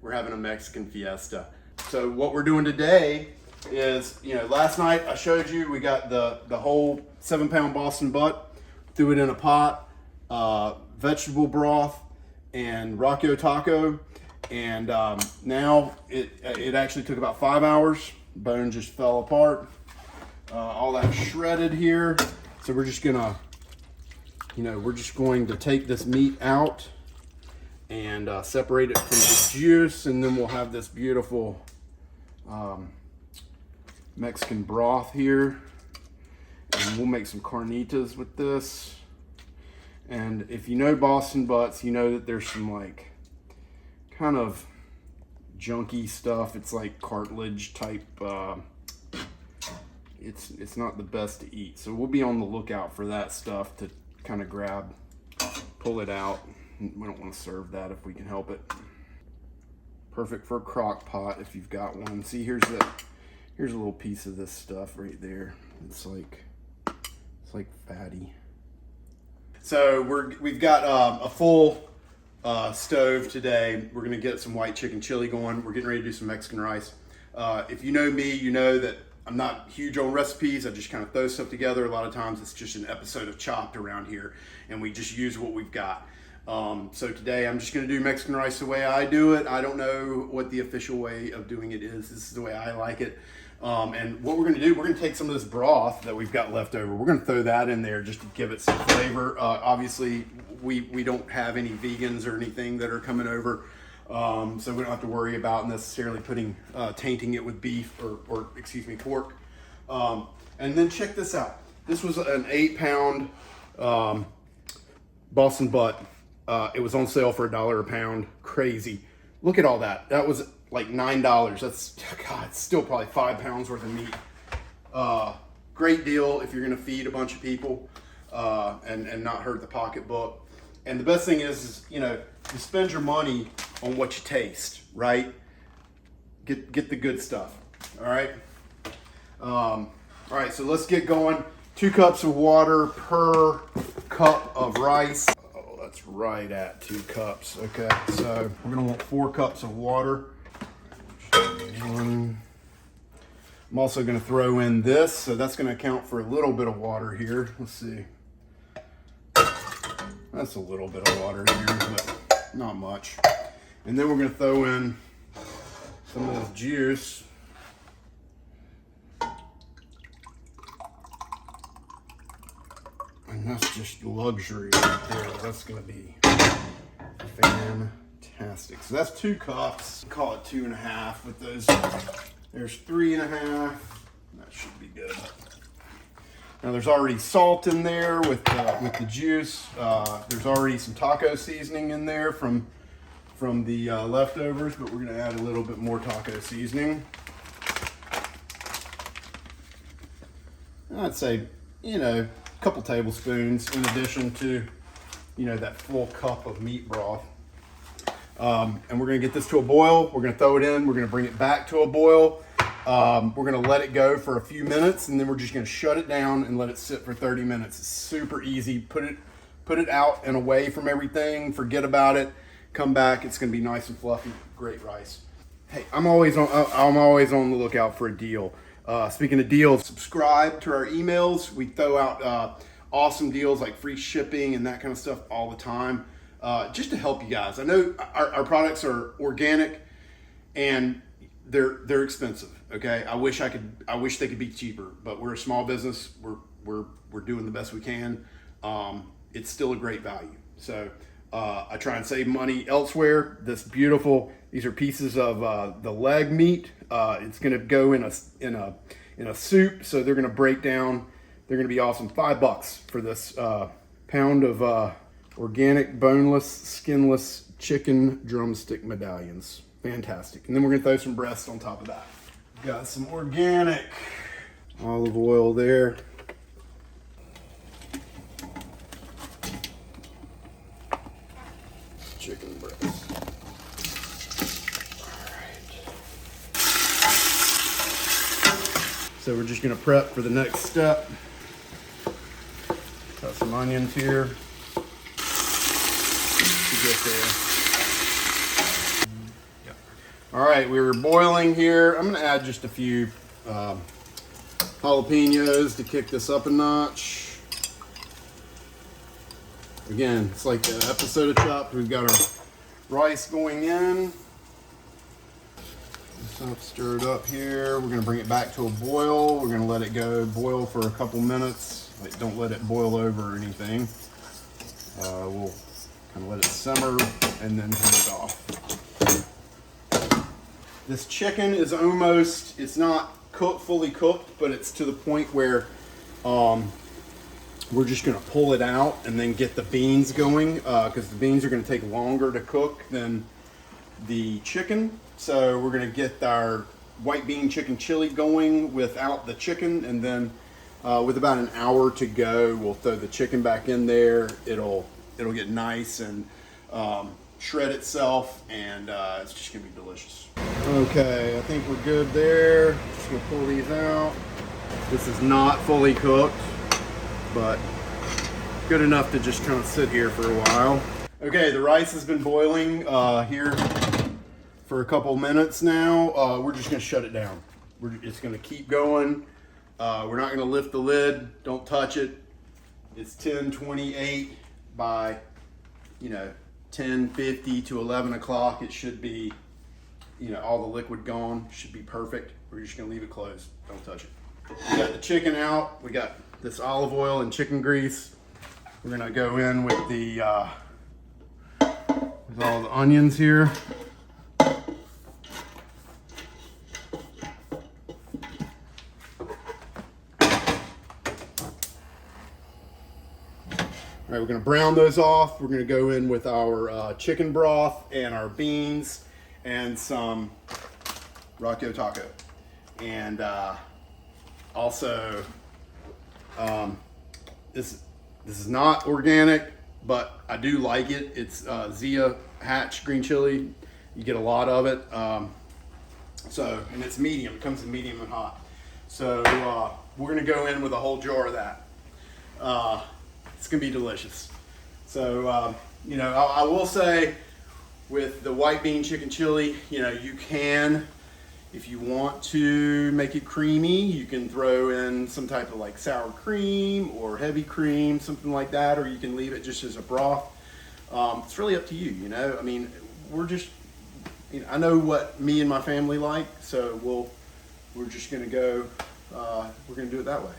We're having a Mexican fiesta. So what we're doing today is, last night I showed you we got the whole 7-pound Boston butt, threw it in a pot, vegetable broth, and raquio taco, and now it actually took about 5 hours. Bone just fell apart. All that shredded here. So we're just gonna, take this meat out and separate it from the juice, and then we'll have this beautiful Mexican broth here, and we'll make some carnitas with this. And if you know Boston butts, you know that there's some like kind of junky stuff. It's like cartilage type. It's not the best to eat, so we'll be on the lookout for that stuff to kind of grab, pull it out. We don't want to serve that if we can help it. Perfect for a crock pot if you've got one. See, here's a little piece of this stuff right there. It's like fatty. So we've got a full stove today. We're gonna get some white chicken chili going. We're getting ready to do some Mexican rice. If you know me, you know that I'm not huge on recipes. I just kind of throw stuff together. A lot of times it's just an episode of Chopped around here, and we just use what we've got. So today I'm just gonna do Mexican rice the way I do it. I don't know what the official way of doing it is. This is the way I like it. And what we're gonna do, we're gonna take some of this broth that we've got left over. We're gonna throw that in there just to give it some flavor. Obviously, we don't have any vegans or anything that are coming over. So we don't have to worry about necessarily tainting it with beef or pork. And then check this out. This was an 8-pound Boston butt. It was on sale for $1 a pound. Crazy. Look at all that. That was like $9. That's, God, it's still probably 5 pounds worth of meat. Great deal if you're gonna feed a bunch of people and not hurt the pocketbook. And the best thing is, you spend your money on what you taste, right? Get the good stuff, all right? All right, so let's get going. 2 cups of water per cup of rice. Oh, that's right at 2 cups. Okay, so we're gonna want 4 cups of water. I'm also gonna throw in this, so that's gonna account for a little bit of water here. Let's see. That's a little bit of water here, but not much. And then we're gonna throw in some of this juice. And that's just luxury right there. That's gonna be fantastic. So that's 2 cups. Call it 2.5 with those. There's 3.5. That should be good. Now there's already salt in there with the juice. There's already some taco seasoning in there from the leftovers, but we're gonna add a little bit more taco seasoning. I'd say, a couple tablespoons in addition to, that full cup of meat broth. And we're gonna get this to a boil. We're gonna throw it in. We're gonna bring it back to a boil. We're gonna let it go for a few minutes, and then we're just gonna shut it down and let it sit for 30 minutes. It's super easy. Put it out and away from everything. Forget about it. Come back. It's gonna be nice and fluffy. Great rice. Hey, I'm always on the lookout for a deal. Speaking of deals, subscribe to our emails. We throw out awesome deals like free shipping and that kind of stuff all the time, just to help you guys. I know our products are organic and they're expensive. Okay, I wish they could be cheaper, but we're a small business. We're doing the best we can. It's still a great value. So I try and save money elsewhere. These are pieces of the leg meat. It's gonna go in a soup, so they're gonna break down. They're gonna be awesome. $5 for this pound of organic, boneless, skinless chicken drumstick medallions. Fantastic. And then we're gonna throw some breast on top of that. Got some organic olive oil there. Chicken breast. All right. So we're just gonna prep for the next step. Got some onions here to get there. Yep. All right, we were boiling here. I'm gonna add just a few jalapenos to kick this up a notch. Again, it's like the episode of Chopped. We've got our rice going in. Stir it up here. We're gonna bring it back to a boil. We're gonna let it go boil for a couple minutes. Like, don't let it boil over or anything. We'll kind of let it simmer and then turn it off. This chicken is almost, it's not fully cooked, but it's to the point where we're just gonna pull it out and then get the beans going, because the beans are gonna take longer to cook than the chicken. So we're gonna get our white bean chicken chili going without the chicken, and then with about an hour to go, we'll throw the chicken back in there. It'll get nice and shred itself, and it's just gonna be delicious. Okay, I think we're good there. Just gonna pull these out. This is not fully cooked, but good enough to just kind of sit here for a while. Okay, the rice has been boiling here for a couple minutes now. We're just gonna shut it down. It's gonna keep going. We're not gonna lift the lid. Don't touch it. It's 10:28 by, 10:50 to 11 o'clock. It should be, all the liquid gone. Should be perfect. We're just gonna leave it closed. Don't touch it. We got the chicken out. We got this olive oil and chicken grease. We're gonna go in with the with all the onions here. All right, we're gonna brown those off. We're gonna go in with our chicken broth and our beans and some Rocky taco. And also, this is not organic, but I do like it. It's Zia Hatch green chili. You get a lot of it. And it's medium. It comes in medium and hot. So we're gonna go in with a whole jar of that. It's gonna be delicious. So, I will say with the white bean chicken chili, you can, if you want to make it creamy, you can throw in some type of like sour cream or heavy cream, something like that, or you can leave it just as a broth. It's really up to you, I mean, we're just, I know what me and my family like, so we're just gonna go, we're gonna do it that way.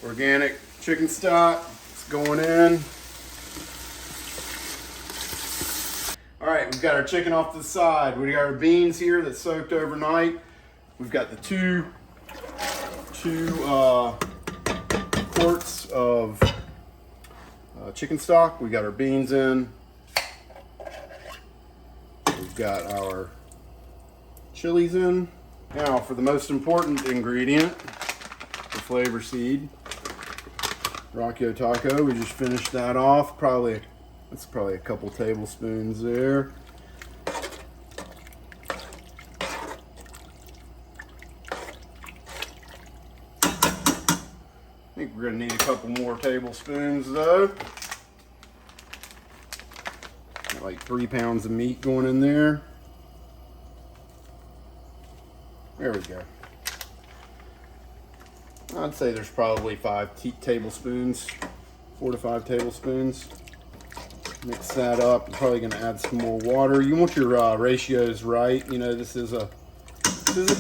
Organic chicken stock, it's going in. All right, we've got our chicken off to the side. We got our beans here that soaked overnight. We've got the two quarts of chicken stock. We got our beans in. We've got our chilies in. Now for the most important ingredient, the flavor seed. Rocky taco, we just finished that off. That's probably a couple tablespoons there. I think we're gonna need a couple more tablespoons though. Got like 3 pounds of meat going in there. There we go. I'd say there's probably 4 to 5 tablespoons. Mix that up. You're probably going to add some more water. You want your ratios right. This is a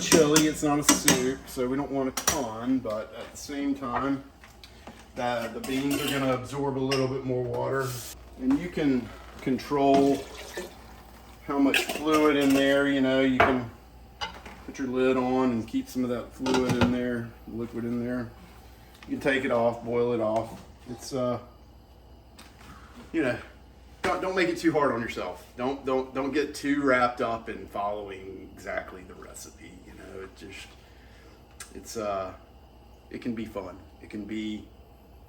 chili. It's not a soup, so we don't want a ton. But at the same time, the beans are going to absorb a little bit more water, and you can control how much fluid in there. You can put your lid on and keep some of that fluid in there, liquid in there. You can take it off, boil it off. It's don't make it too hard on yourself. Don't get too wrapped up in following exactly the recipe. It can be fun. It can be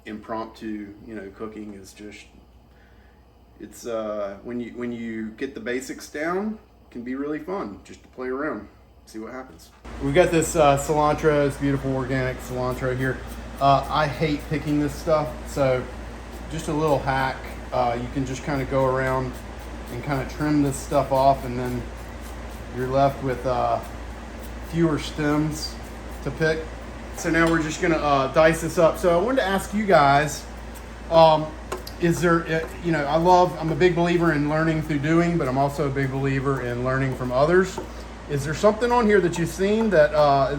impromptu. Cooking is just, it's when you get the basics down, it can be really fun just to play around, see what happens. We've got this cilantro, this beautiful organic cilantro here. I hate picking this stuff, so just a little hack. You can just kind of go around and kind of trim this stuff off, and then you're left with fewer stems to pick. So now we're just gonna dice this up. So I wanted to ask you guys, is there, you know, I'm a big believer in learning through doing, but I'm also a big believer in learning from others. Is there something on here that you've seen that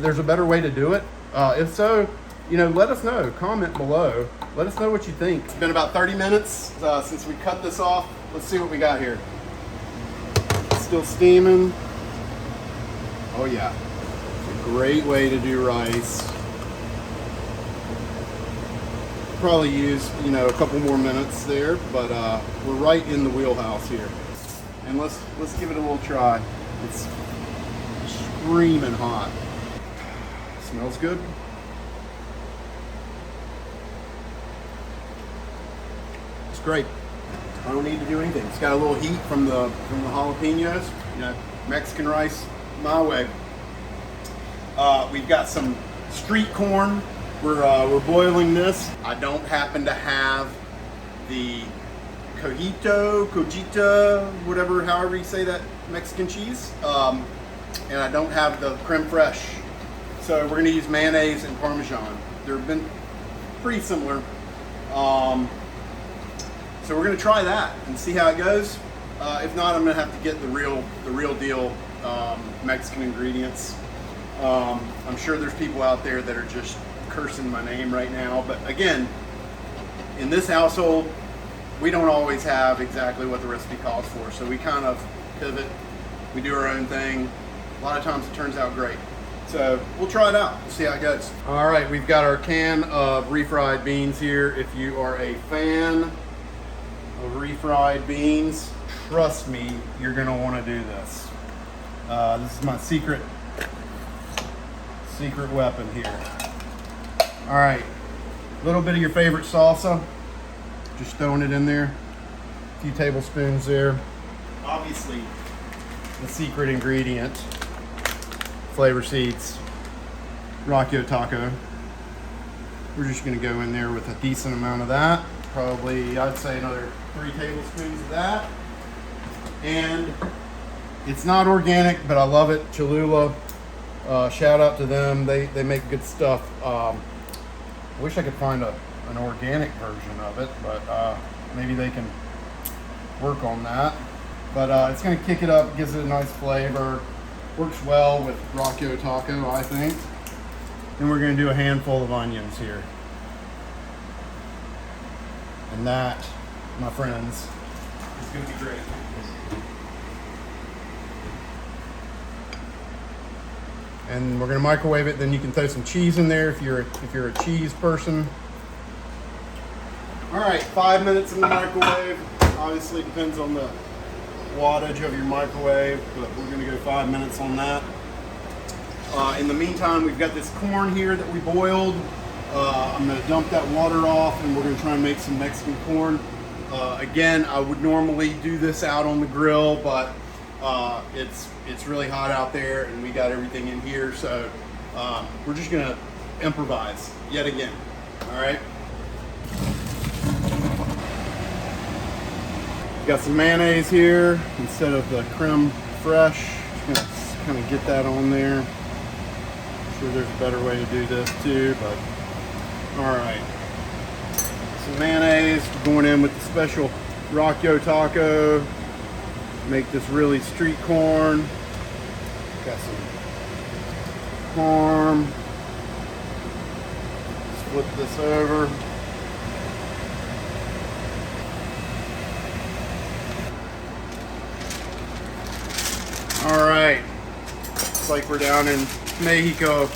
there's a better way to do it? If so, you know, let us know. Comment below. Let us know what you think. It's been about 30 minutes since we cut this off. Let's see what we got here. Still steaming. Oh yeah, it's a great way to do rice. Probably use, you know, a couple more minutes there, but we're right in the wheelhouse here. And let's give it a little try. It's screaming hot. Smells good. It's great. I don't need to do anything. It's got a little heat from the jalapenos. You know, Mexican rice my way. We've got some street corn. We're boiling this. I don't happen to have the cojita, whatever, however you say that Mexican cheese, and I don't have the creme fraiche. So we're gonna use mayonnaise and Parmesan. They've been pretty similar. So we're gonna try that and see how it goes. If not, I'm gonna have to get the real deal Mexican ingredients. I'm sure there's people out there that are just cursing my name right now, but again, in this household, we don't always have exactly what the recipe calls for, so we kind of pivot, we do our own thing. A lot of times it turns out great. So we'll try it out, we'll see how it goes. All right, we've got our can of refried beans here. If you are a fan of refried beans, trust me, you're gonna wanna do this. This is my secret weapon here. All right, a little bit of your favorite salsa, just throwing it in there. A few tablespoons there. Obviously, the secret ingredient, flavor seeds, Rockio Taco. We're just gonna go in there with a decent amount of that. Probably, I'd say another 3 tablespoons of that. And it's not organic, but I love it, Cholula. Shout out to them, they make good stuff. I wish I could find an organic version of it, but maybe they can work on that. But it's gonna kick it up, gives it a nice flavor. Works well with Rockio Taco, I think. Then we're gonna do a handful of onions here. And that, my friends, is gonna be great. And we're gonna microwave it. Then you can throw some cheese in there if you're a cheese person. All right, 5 minutes in the microwave. Obviously depends on the wattage of your microwave, but we're gonna go 5 minutes on that. In the meantime, we've got this corn here that we boiled. I'm gonna dump that water off, and we're gonna try and make some Mexican corn. Again, I would normally do this out on the grill, but it's really hot out there, and we got everything in here, so we're just gonna improvise yet again. All right. Got some mayonnaise here instead of the creme fraiche. Just gonna kind of get that on there. I'm sure there's a better way to do this too, but all right. Some mayonnaise. We're going in with the special Rockio Taco. Make this really street corn. Got some parm. Let's flip this over. All right, it's like we're down in Mexico.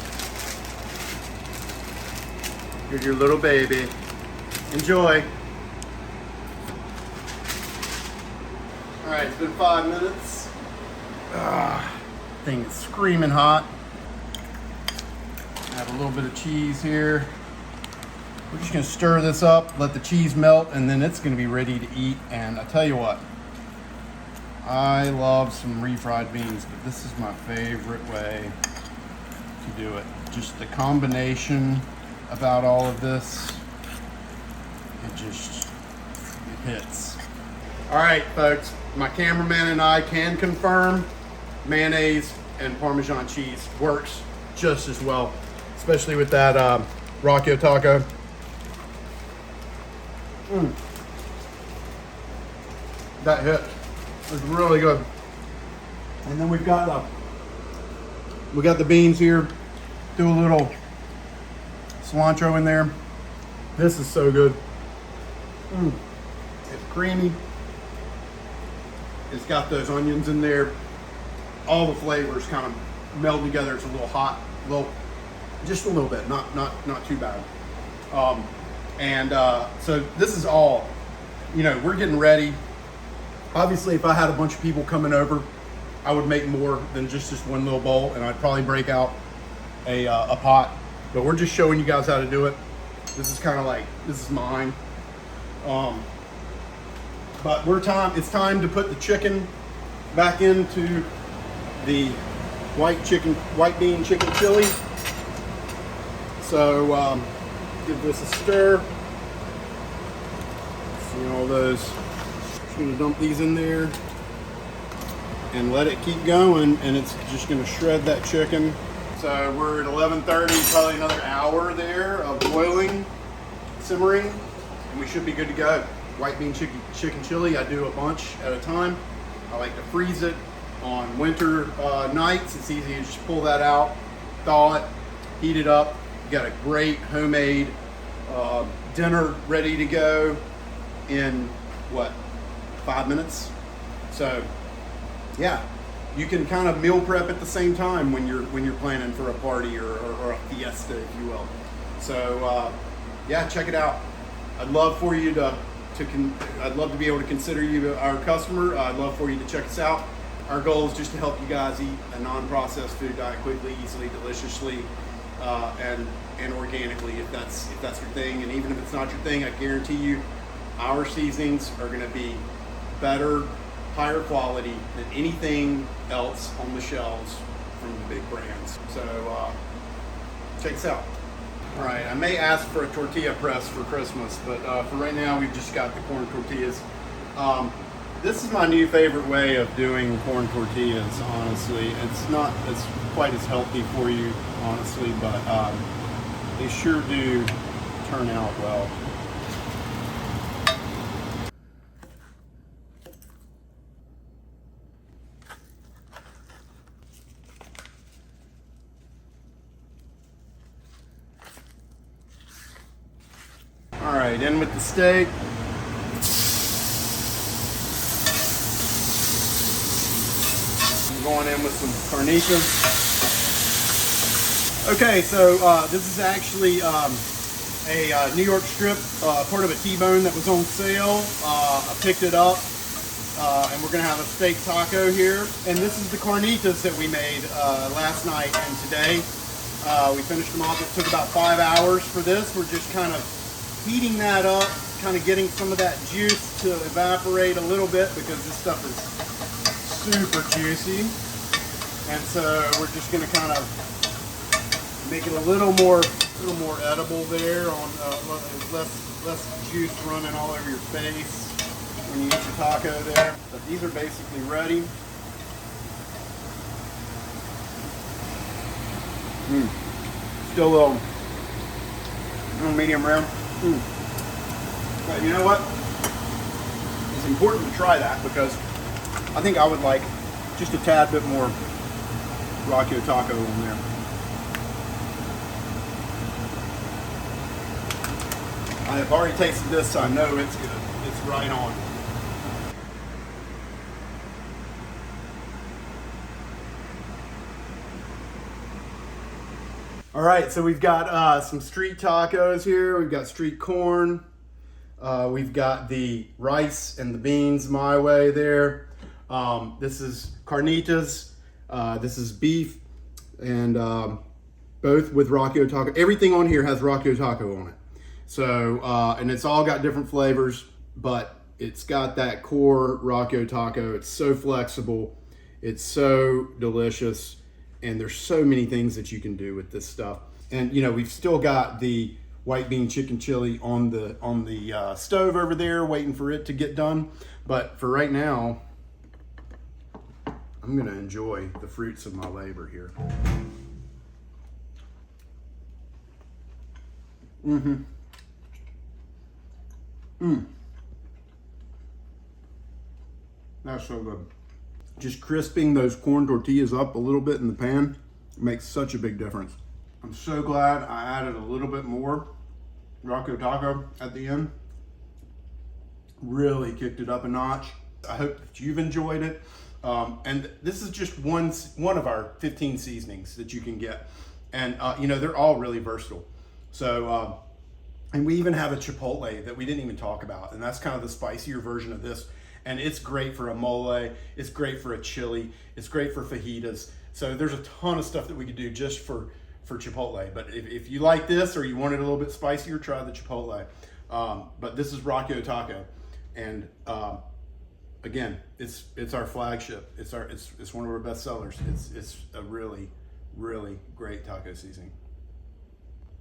Here's your little baby. Enjoy. All right, it's been 5 minutes. Thing is screaming hot. Add a little bit of cheese here. We're just gonna stir this up, let the cheese melt, and then it's gonna be ready to eat. And I tell you what, I love some refried beans, but this is my favorite way to do it. Just the combination about all of this, it hits. All right, folks, my cameraman and I can confirm mayonnaise and Parmesan cheese works just as well, especially with that Rockio taco. That hit. It's really good. And then we've got the beans here. Do a little cilantro in there. This is so good. It's creamy. It's got those onions in there. All the flavors kind of meld together. It's a little hot, just a little bit, not too bad. So this is all, we're getting ready. Obviously, if I had a bunch of people coming over, I would make more than just this one little bowl, and I'd probably break out a pot. But we're just showing you guys how to do it. This is kind of like, this is mine. But it's time to put the chicken back into the white bean chicken chili. So give this a stir. See all those. Just gonna dump these in there and let it keep going, and it's just gonna shred that chicken. So we're at 11:30, probably another hour there of boiling, simmering, and we should be good to go. White bean chicken chili, I do a bunch at a time. I like to freeze it on winter nights. It's easy to just pull that out, thaw it, heat it up. You got a great homemade dinner ready to go in 5 minutes. So yeah, you can kind of meal prep at the same time when you're planning for a party or a fiesta, if you will. So yeah, check it out. I'd love for you I'd love to be able to consider you our customer. I'd love for you to check us out. Our goal is just to help you guys eat a non-processed food diet quickly, easily, deliciously, and organically, if that's your thing. And even if it's not your thing, I guarantee you our seasonings are going to be better, higher quality than anything else on the shelves from the big brands. So check us out. All right, I may ask for a tortilla press for Christmas, but for right now, we've just got the corn tortillas. This is my new favorite way of doing corn tortillas, honestly. It's quite as healthy for you, honestly, but they sure do turn out well. All right, in with the steak. I'm going in with some Carnitas. Okay, so this is actually a New York strip, part of a T-bone that was on sale. I picked it up, and we're gonna have a steak taco here. And this is the Carnitas that we made last night and today. We finished them off. It took about 5 hours for this. We're just kind of heating that up, kind of getting some of that juice to evaporate a little bit because this stuff is super juicy. And so we're just going to kind of make it a little more edible there, on less juice running all over your face when you eat your taco there. But these are basically ready. Still a little medium rare. But you know what? It's important to try that because I think I would like just a tad bit more Rockio taco on there. I have already tasted this, so I know it's good. It's right on. All right, so we've got some street tacos here. We've got street corn. We've got the rice and the beans my way there. This is Carnitas. This is beef, and both with Rockio taco. Everything on here has Rockio taco on it. So, and it's all got different flavors, but it's got that core Rockio taco. It's so flexible. It's so delicious. And there's so many things that you can do with this stuff. And we've still got the white bean chicken chili on the stove over there, waiting for it to get done. But for right now, I'm gonna enjoy the fruits of my labor here. That's so good. Just crisping those corn tortillas up a little bit in the pan makes such a big difference. I'm so glad I added a little bit more Rocco Taco at the end. Really kicked it up a notch. I hope that you've enjoyed it. And this is just one of our 15 seasonings that you can get. And you know, they're all really versatile. So, and we even have a chipotle that we didn't even talk about. And that's kind of the spicier version of this. And it's great for a mole. It's great for a chili. It's great for fajitas. So there's a ton of stuff that we could do just for chipotle. But if you like this or you want it a little bit spicier, try the chipotle. But this is Rocco Taco. And again, it's our flagship. It's one of our best sellers. It's a really, really great taco seasoning.